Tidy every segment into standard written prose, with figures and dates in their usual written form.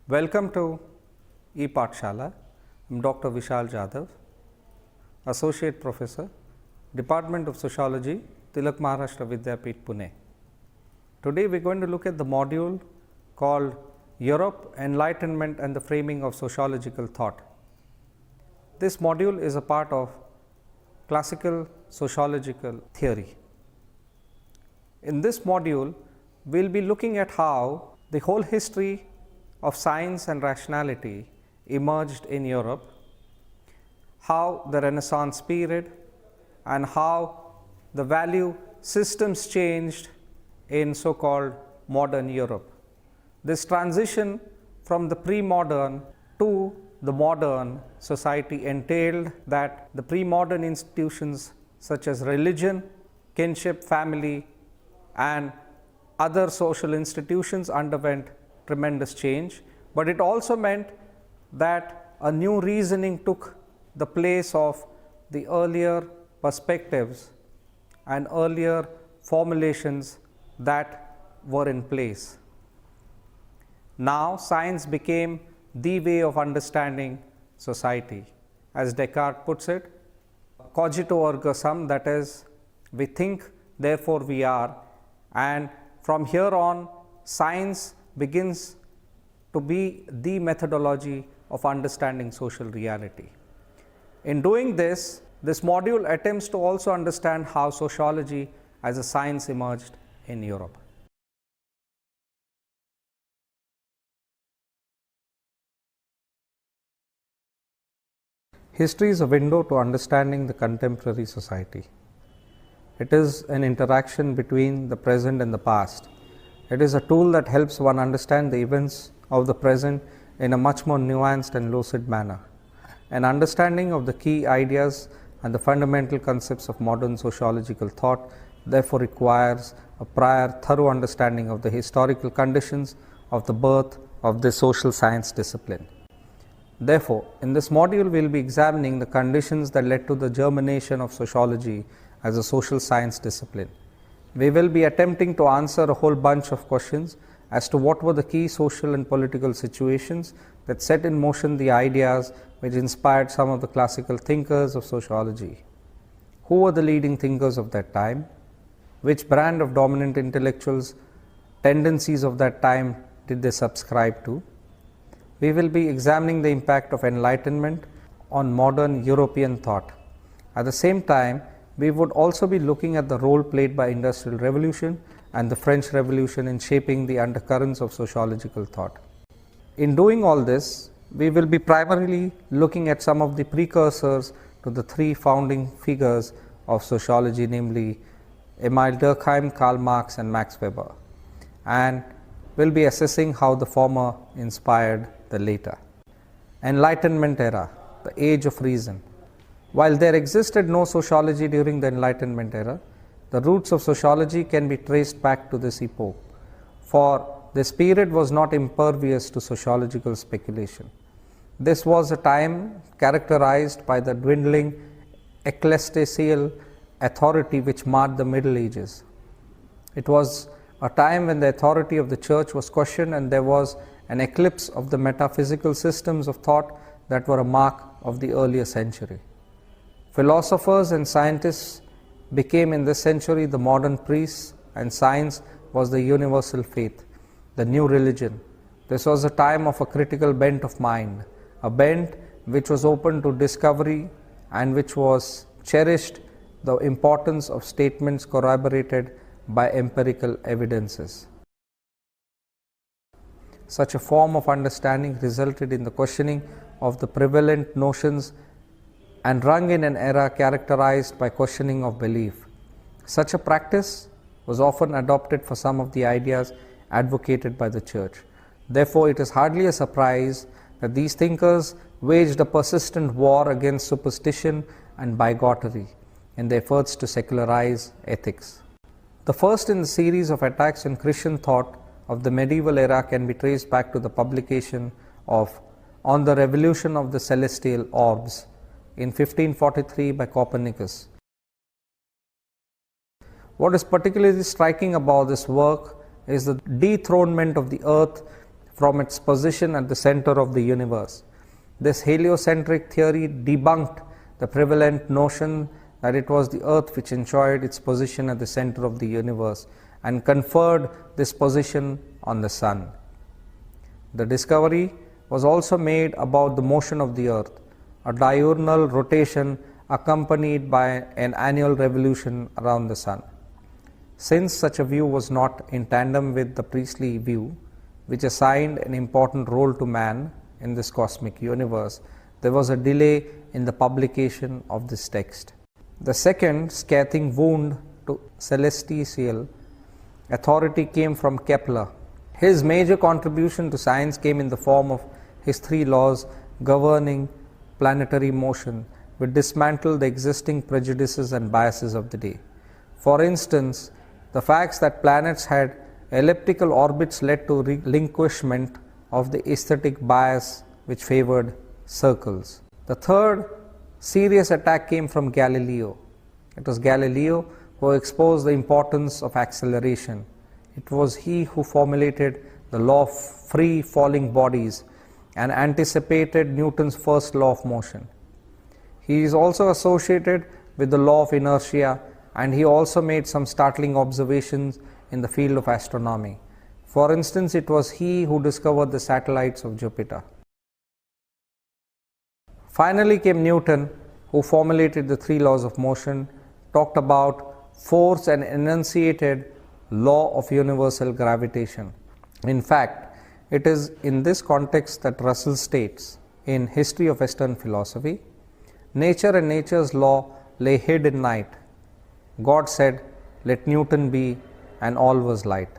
Welcome to ePathshala. I am Dr. Vishal Jadhav, Associate Professor, Department of Sociology, Tilak Maharashtra Vidya-mitra, Pune. Today we are going to look at the module called Europe, Enlightenment and the Framing of Sociological Thought. This module is a part of classical sociological theory. In this module, we will be looking at how the whole history of science and rationality emerged in Europe, how the Renaissance period and how the value systems changed in so-called modern Europe. This transition from the pre-modern to the modern society entailed that the pre-modern institutions such as religion, kinship, family and other social institutions underwent tremendous change, but it also meant that a new reasoning took the place of the earlier perspectives and earlier formulations that were in place. Now, science became the way of understanding society. As Descartes puts it, cogito ergo sum, that is, we think, therefore we are, and from here on, science begins to be the methodology of understanding social reality. In doing this, this module attempts to also understand how sociology as a science emerged in Europe. History is a window to understanding the contemporary society. It is an interaction between the present and the past. It is a tool that helps one understand the events of the present in a much more nuanced and lucid manner. An understanding of the key ideas and the fundamental concepts of modern sociological thought therefore requires a prior thorough understanding of the historical conditions of the birth of this social science discipline. Therefore, in this module we will be examining the conditions that led to the germination of sociology as a social science discipline. We will be attempting to answer a whole bunch of questions as to what were the key social and political situations that set in motion the ideas which inspired some of the classical thinkers of sociology. Who were the leading thinkers of that time? Which brand of dominant intellectuals' tendencies of that time did they subscribe to? We will be examining the impact of Enlightenment on modern European thought. At the same time, we would also be looking at the role played by Industrial Revolution and the French Revolution in shaping the undercurrents of sociological thought. In doing all this, we will be primarily looking at some of the precursors to the three founding figures of sociology, namely Emile Durkheim, Karl Marx and Max Weber, and will be assessing how the former inspired the later. Enlightenment Era, the age of reason. While there existed no sociology during the Enlightenment Era, the roots of sociology can be traced back to this epoch, for this period was not impervious to sociological speculation. This was a time characterized by the dwindling ecclesiastical authority which marked the Middle Ages. It was a time when the authority of the church was questioned and there was an eclipse of the metaphysical systems of thought that were a mark of the earlier century. Philosophers and scientists became in this century the modern priests, and science was the universal faith, the new religion. This was a time of a critical bent of mind, a bent which was open to discovery and which was cherished the importance of statements corroborated by empirical evidences. Such a form of understanding resulted in the questioning of the prevalent notions and rung in an era characterized by questioning of belief. Such a practice was often adopted for some of the ideas advocated by the church. Therefore, it is hardly a surprise that these thinkers waged a persistent war against superstition and bigotry in their efforts to secularize ethics. The first in the series of attacks on Christian thought of the medieval era can be traced back to the publication of On the Revolution of the Celestial Orbs in 1543 by Copernicus. What is particularly striking about this work is the dethronement of the earth from its position at the center of the universe. This heliocentric theory debunked the prevalent notion that it was the earth which enjoyed its position at the center of the universe and conferred this position on the sun. The discovery was also made about the motion of the earth, a diurnal rotation accompanied by an annual revolution around the sun. Since such a view was not in tandem with the priestly view, which assigned an important role to man in this cosmic universe, there was a delay in the publication of this text. The second scathing wound to celestial authority came from Kepler. His major contribution to science came in the form of his 3 laws governing planetary motion, which dismantled the existing prejudices and biases of the day. For instance, the facts that planets had elliptical orbits led to relinquishment of the aesthetic bias which favored circles. The third serious attack came from Galileo. It was Galileo who exposed the importance of acceleration. It was he who formulated the law of free falling bodies and anticipated Newton's first law of motion. He is also associated with the law of inertia, and he also made some startling observations in the field of astronomy. For instance, it was he who discovered the satellites of Jupiter. Finally came Newton, who formulated the 3 laws of motion, talked about force, and enunciated law of universal gravitation. In fact, it is in this context that Russell states, in History of Western Philosophy, nature and nature's law lay hid in night. God said, let Newton be, and all was light.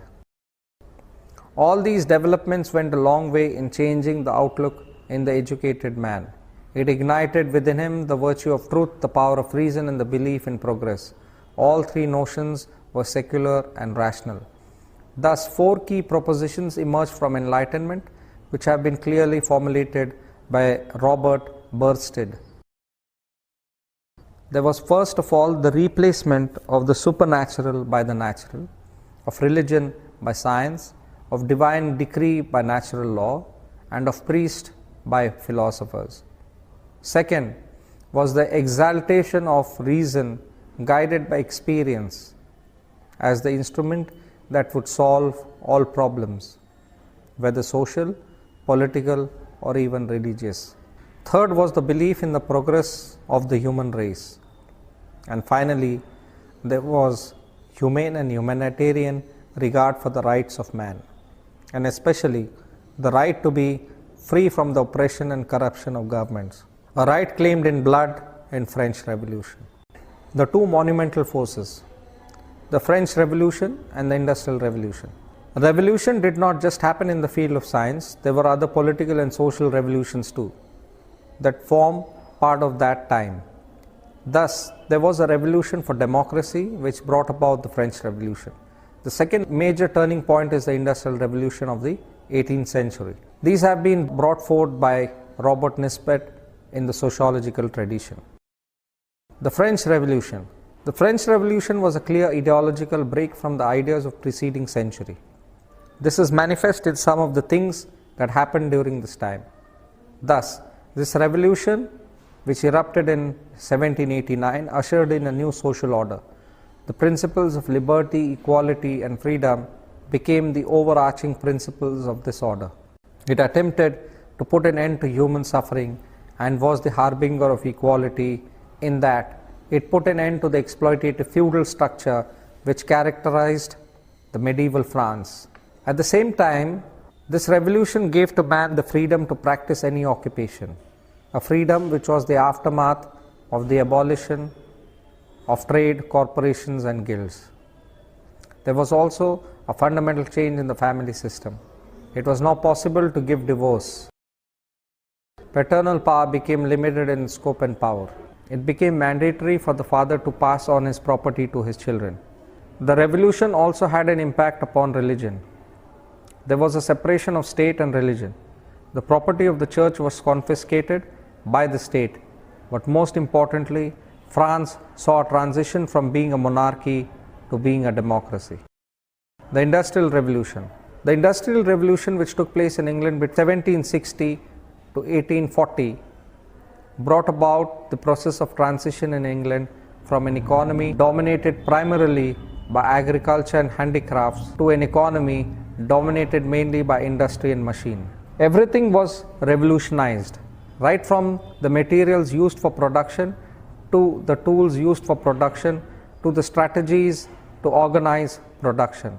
All these developments went a long way in changing the outlook in the educated man. It ignited within him the virtue of truth, the power of reason, and the belief in progress. All 3 notions were secular and rational. Thus, 4 key propositions emerged from Enlightenment, which have been clearly formulated by Robert Bursted. There was first of all the replacement of the supernatural by the natural, of religion by science, of divine decree by natural law, and of priest by philosophers. Second was the exaltation of reason guided by experience as the instrument that would solve all problems, whether social, political, or even religious. Third was the belief in the progress of the human race. And finally, there was humane and humanitarian regard for the rights of man, and especially the right to be free from the oppression and corruption of governments, a right claimed in blood in French Revolution. The 2 monumental forces, the French Revolution and the Industrial Revolution. The revolution did not just happen in the field of science, there were other political and social revolutions too that form part of that time. Thus, there was a revolution for democracy which brought about the French Revolution. The second major turning point is the Industrial Revolution of the 18th century. These have been brought forth by Robert Nisbet in the sociological tradition. The French Revolution. The French Revolution was a clear ideological break from the ideas of preceding century. This is manifest in some of the things that happened during this time. Thus, this revolution, which erupted in 1789, ushered in a new social order. The principles of liberty, equality, and freedom became the overarching principles of this order. It attempted to put an end to human suffering and was the harbinger of equality in that it put an end to the exploitative feudal structure which characterized the medieval France. At the same time, this revolution gave to man the freedom to practice any occupation, a freedom which was the aftermath of the abolition of trade, corporations, and guilds. There was also a fundamental change in the family system. It was now possible to give divorce. Paternal power became limited in scope and power. It became mandatory for the father to pass on his property to his children. The revolution also had an impact upon religion. There was a separation of state and religion. The property of the church was confiscated by the state, but most importantly, France saw a transition from being a monarchy to being a democracy. The Industrial Revolution. The Industrial Revolution, which took place in England between 1760 to 1840, brought about the process of transition in England from an economy dominated primarily by agriculture and handicrafts to an economy dominated mainly by industry and machine. Everything was revolutionized, right from the materials used for production to the tools used for production to the strategies to organize production.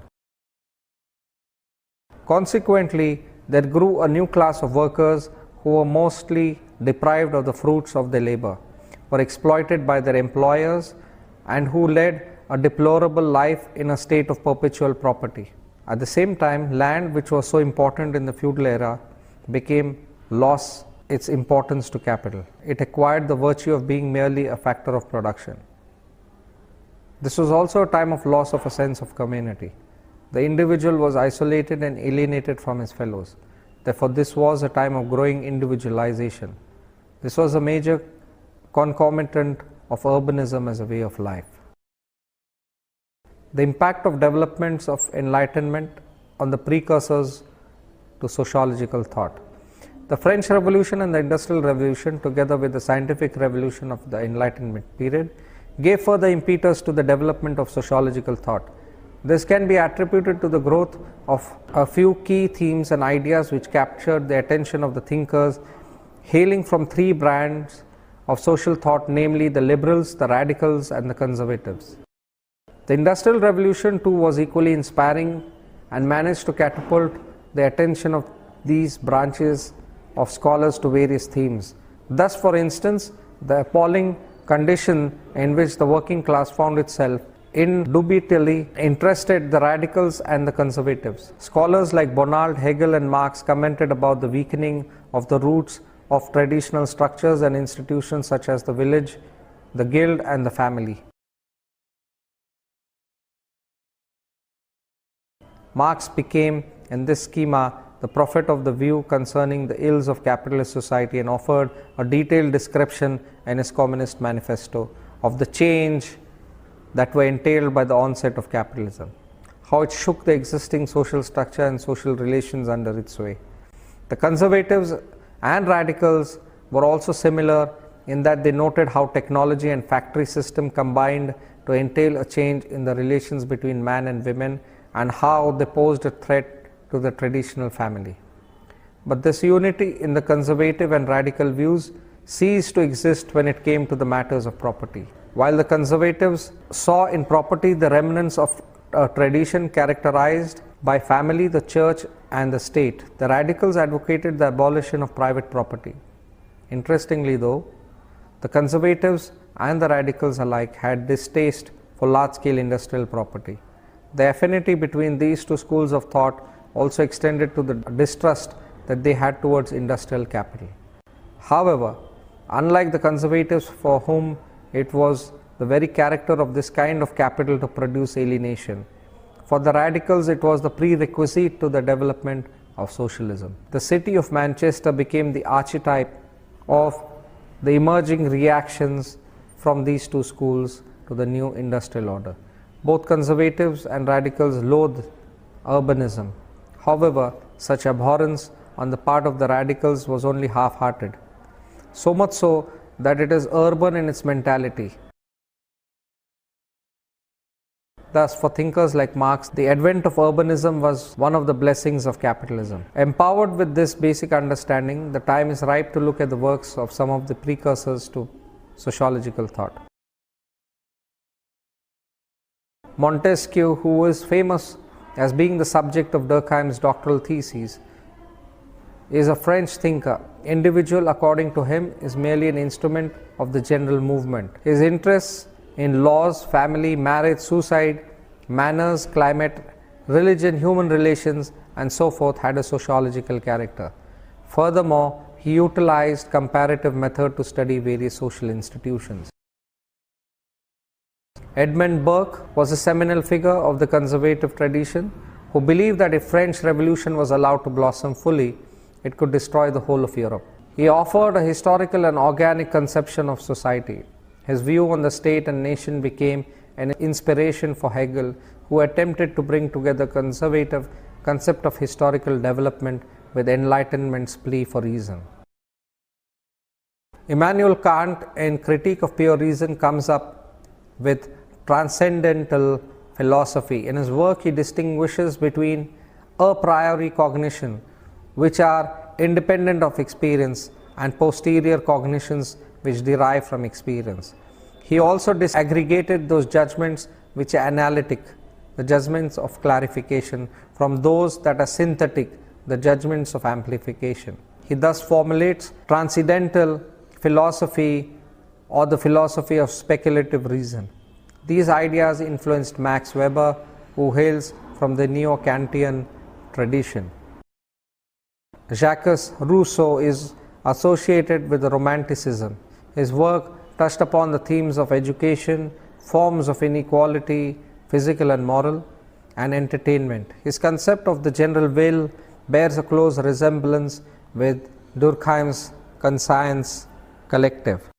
Consequently, there grew a new class of workers who were mostly deprived of the fruits of their labor, were exploited by their employers, and who led a deplorable life in a state of perpetual property. At the same time, land, which was so important in the feudal era, lost its importance to capital. It acquired the virtue of being merely a factor of production. This was also a time of loss of a sense of community. The individual was isolated and alienated from his fellows. Therefore, this was a time of growing individualization. This was a major concomitant of urbanism as a way of life. The impact of developments of enlightenment on the precursors to sociological thought. The French Revolution and the Industrial Revolution, together with the scientific revolution of the Enlightenment period, gave further impetus to the development of sociological thought. This can be attributed to the growth of a few key themes and ideas which captured the attention of the thinkers, hailing from three brands of social thought, namely the liberals, the radicals, and the conservatives. The Industrial Revolution too was equally inspiring and managed to catapult the attention of these branches of scholars to various themes. Thus, for instance, the appalling condition in which the working class found itself indubitably interested the radicals and the conservatives. Scholars like Bonnard, Hegel, and Marx commented about the weakening of the roots of traditional structures and institutions such as the village, the guild, and the family. Marx became, in this schema, the prophet of the view concerning the ills of capitalist society and offered a detailed description in his Communist Manifesto of the change that were entailed by the onset of capitalism, how it shook the existing social structure and social relations under its sway. The conservatives and radicals were also similar in that they noted how technology and factory system combined to entail a change in the relations between man and women, and how they posed a threat to the traditional family. But this unity in the conservative and radical views ceased to exist when it came to the matters of property. While the conservatives saw in property the remnants of a tradition characterized by family, the church, and the state, the radicals advocated the abolition of private property. Interestingly though, the conservatives and the radicals alike had distaste for large-scale industrial property. The affinity between these two schools of thought also extended to the distrust that they had towards industrial capital. However, unlike the conservatives, for whom it was the very character of this kind of capital to produce alienation, for the radicals it was the prerequisite to the development of socialism. The city of Manchester became the archetype of the emerging reactions from these two schools to the new industrial order. Both conservatives and radicals loathed urbanism. However, such abhorrence on the part of the radicals was only half-hearted, so much so that it is urban in its mentality. Thus, for thinkers like Marx, the advent of urbanism was one of the blessings of capitalism. Empowered with this basic understanding, the time is ripe to look at the works of some of the precursors to sociological thought. Montesquieu, who is famous as being the subject of Durkheim's doctoral theses, is a French thinker. Individual, according to him, is merely an instrument of the general movement. His interests in laws, family, marriage, suicide, manners, climate, religion, human relations, and so forth had a sociological character. Furthermore, he utilized comparative method to study various social institutions. Edmund Burke was a seminal figure of the conservative tradition who believed that if French Revolution was allowed to blossom fully, it could destroy the whole of Europe. He offered a historical and organic conception of society. His view on the state and nation became an inspiration for Hegel, who attempted to bring together conservative concept of historical development with Enlightenment's plea for reason. Immanuel Kant, in Critique of Pure Reason, comes up with transcendental philosophy. In his work, he distinguishes between a priori cognition, which are independent of experience, and posterior cognitions, which derive from experience. He also disaggregated those judgments which are analytic, the judgments of clarification, from those that are synthetic, the judgments of amplification. He thus formulates transcendental philosophy, or the philosophy of speculative reason. These ideas influenced Max Weber, who hails from the Neo-Kantian tradition. Jacques Rousseau is associated with Romanticism. His work touched upon the themes of education, forms of inequality, physical and moral, and entertainment. His concept of the general will bears a close resemblance with Durkheim's conscience collective.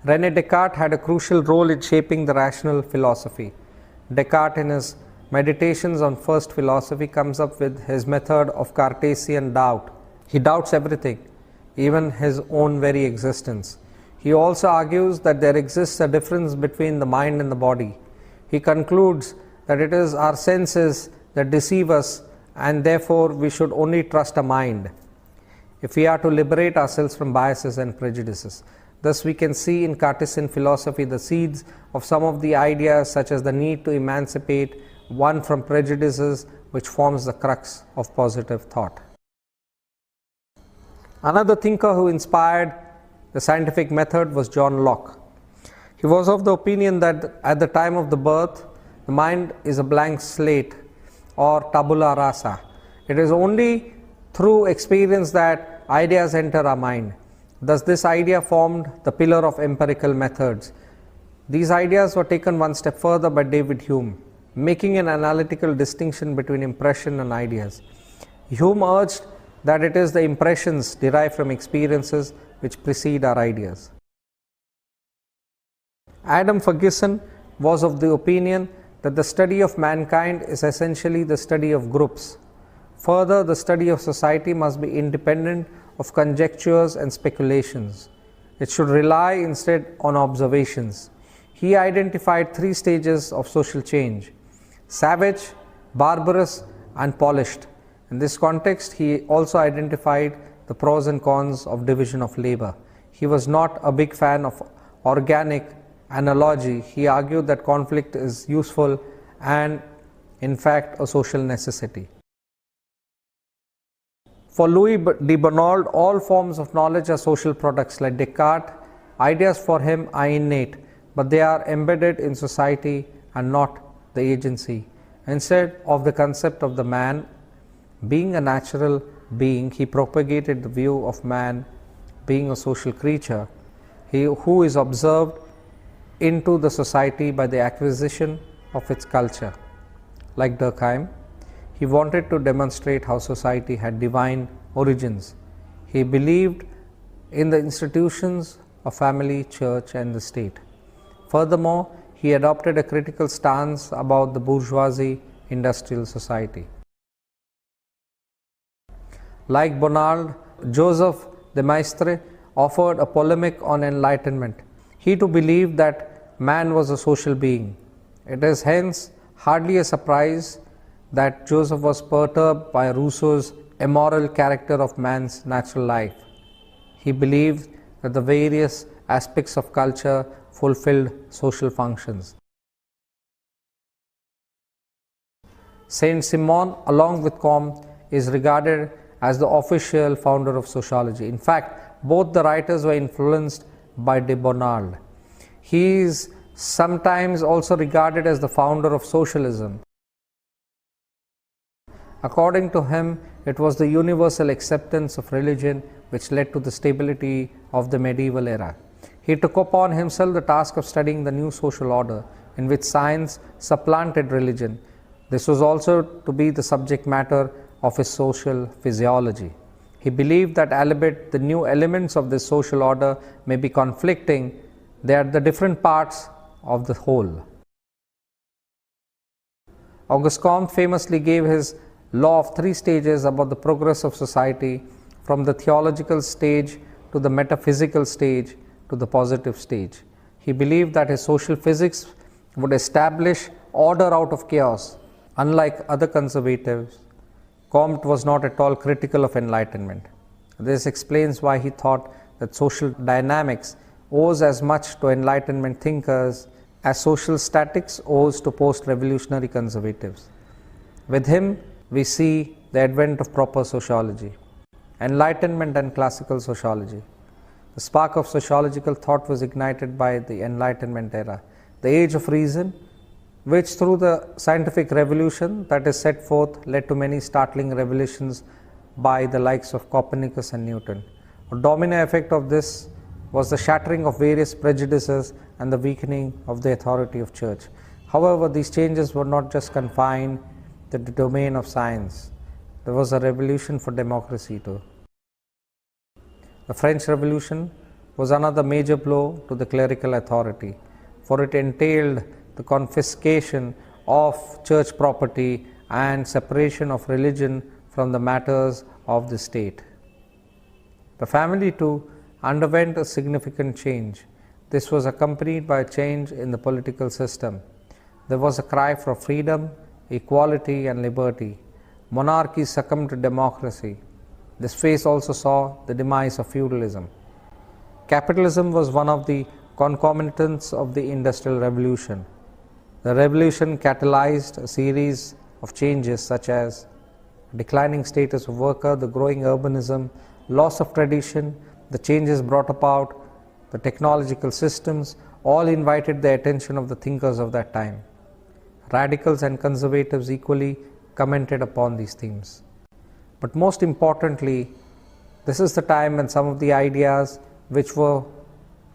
René Descartes had a crucial role in shaping the rational philosophy. Descartes, in his Meditations on First Philosophy, comes up with his method of Cartesian doubt. He doubts everything, even his own very existence. He also argues that there exists a difference between the mind and the body. He concludes that it is our senses that deceive us, and therefore we should only trust a mind if we are to liberate ourselves from biases and prejudices. Thus, we can see in Cartesian philosophy the seeds of some of the ideas, such as the need to emancipate one from prejudices, which forms the crux of positive thought. Another thinker who inspired the scientific method was John Locke. He was of the opinion that at the time of the birth, the mind is a blank slate, or tabula rasa. It is only through experience that ideas enter our mind. Thus, this idea formed the pillar of empirical methods. These ideas were taken one step further by David Hume, making an analytical distinction between impression and ideas. Hume urged that it is the impressions derived from experiences which precede our ideas. Adam Ferguson was of the opinion that the study of mankind is essentially the study of groups. Further, the study of society must be independent of conjectures and speculations. It should rely instead on observations. He identified three stages of social change: savage, barbarous, and polished. In this context, he also identified the pros and cons of division of labor. He was not a big fan of organic analogy. He argued that conflict is useful and, in fact, a social necessity. For Louis de Bonald, all forms of knowledge are social products. Like Descartes, ideas for him are innate, but they are embedded in society and not the agency. Instead of the concept of the man being a natural being, he propagated the view of man being a social creature, who is observed into the society by the acquisition of its culture. Like Durkheim, he wanted to demonstrate how society had divine origins. He believed in the institutions of family, church, and the state. Furthermore, he adopted a critical stance about the bourgeoisie industrial society. Like Bonald, Joseph de Maistre offered a polemic on enlightenment. He too believed that man was a social being. It is hence hardly a surprise that Joseph was perturbed by Rousseau's immoral character of man's natural life. He believed that the various aspects of culture fulfilled social functions. Saint Simon, along with Comte, is regarded as the official founder of sociology. In fact, both the writers were influenced by de Bonald. He is sometimes also regarded as the founder of socialism. According to him, it was the universal acceptance of religion which led to the stability of the medieval era. He took upon himself the task of studying the new social order in which science supplanted religion. This was also to be the subject matter of his social physiology. He believed that albeit the new elements of this social order may be conflicting, they are the different parts of the whole. Auguste Comte famously gave his law of three stages about the progress of society, from the theological stage to the metaphysical stage to the positive stage. He believed that his social physics would establish order out of chaos. Unlike other conservatives, Comte was not at all critical of enlightenment. This explains why he thought that social dynamics owes as much to enlightenment thinkers as social statics owes to post-revolutionary conservatives. With him, we see the advent of proper sociology, enlightenment and classical sociology. The spark of sociological thought was ignited by the Enlightenment era, the age of reason, which through the scientific revolution that is set forth led to many startling revelations by the likes of Copernicus and Newton. A domino effect of this was the shattering of various prejudices and the weakening of the authority of church. However, these changes were not just confined to the domain of science. There was a revolution for democracy too. The French Revolution was another major blow to the clerical authority, for it entailed the confiscation of church property and separation of religion from the matters of the state. The family too underwent a significant change. This was accompanied by a change in the political system. There was a cry for freedom, equality and liberty. Monarchy succumbed to democracy. This phase also saw the demise of feudalism. Capitalism was one of the concomitants of the Industrial Revolution. The revolution catalyzed a series of changes such as declining status of worker, the growing urbanism, loss of tradition, the changes brought about, the technological systems, all invited the attention of the thinkers of that time. Radicals and conservatives equally commented upon these themes. But most importantly, this is the time when some of the ideas which were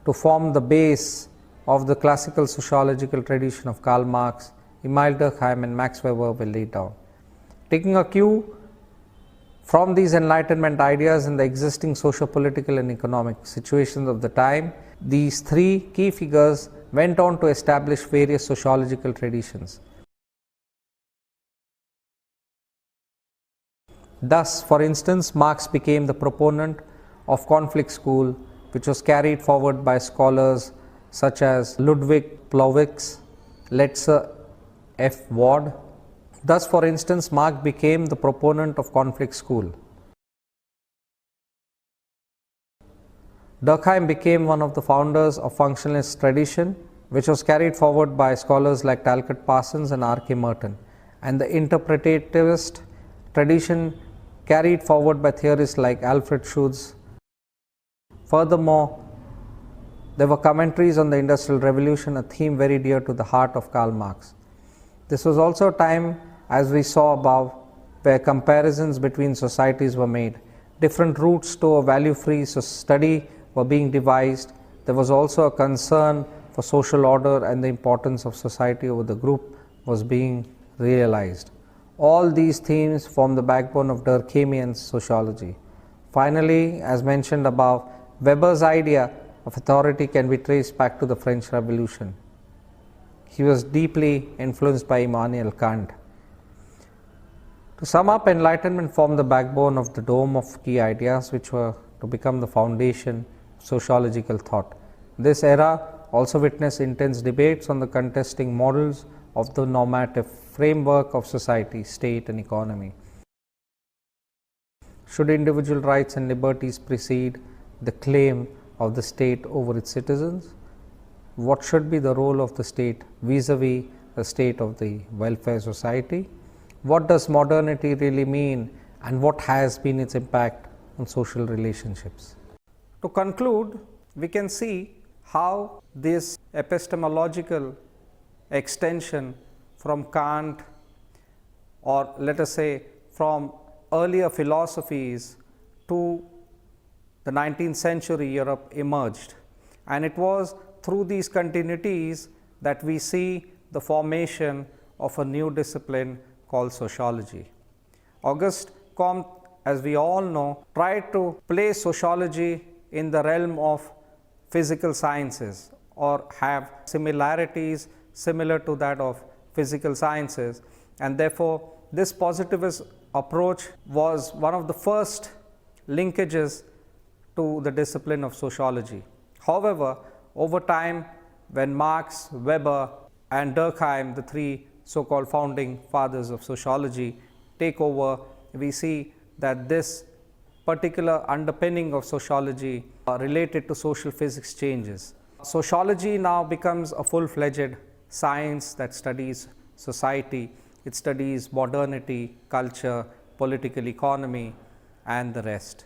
to form the base of the classical sociological tradition of Karl Marx, Emile Durkheim and Max Weber were laid down. Taking a cue from these Enlightenment ideas in the existing socio-political and economic situations of the time, these three key figures went on to establish various sociological traditions. Thus, for instance, Marx became the proponent of conflict school, which was carried forward by scholars such as Ludwig Plowicz, Letzer F. Ward. Thus, for instance, Marx became the proponent of conflict school. Durkheim became one of the founders of functionalist tradition, which was carried forward by scholars like Talcott Parsons and R.K. Merton, and the interpretativist tradition carried forward by theorists like Alfred Schutz. Furthermore, there were commentaries on the Industrial Revolution, a theme very dear to the heart of Karl Marx. This was also a time, as we saw above, where comparisons between societies were made. Different routes to a value-free study were being devised. There was also a concern for social order, and the importance of society over the group was being realized. All these themes form the backbone of Durkheimian sociology. Finally, as mentioned above, Weber's idea of authority can be traced back to the French Revolution. He was deeply influenced by Immanuel Kant. To sum up, Enlightenment formed the backbone of the dome of key ideas which were to become the foundation of sociological thought. This era also witnessed intense debates on the contesting models of the normative framework of society, state and economy. Should individual rights and liberties precede the claim of the state over its citizens? What should be the role of the state vis-a-vis the state of the welfare society? What does modernity really mean, and what has been its impact on social relationships? To conclude, we can see how this epistemological extension from Kant, or let us say from earlier philosophies to the 19th century Europe emerged, and it was through these continuities that we see the formation of a new discipline called sociology. Auguste Comte, as we all know, tried to place sociology in the realm of physical sciences, or have similarities similar to that of physical sciences, and therefore this positivist approach was one of the first linkages to the discipline of sociology. However, over time, when Marx, Weber, and Durkheim, the three so-called founding fathers of sociology, take over, we see that this particular underpinning of sociology related to social physics changes. Sociology now becomes a full-fledged science that studies society. It studies modernity, culture, political economy, and the rest.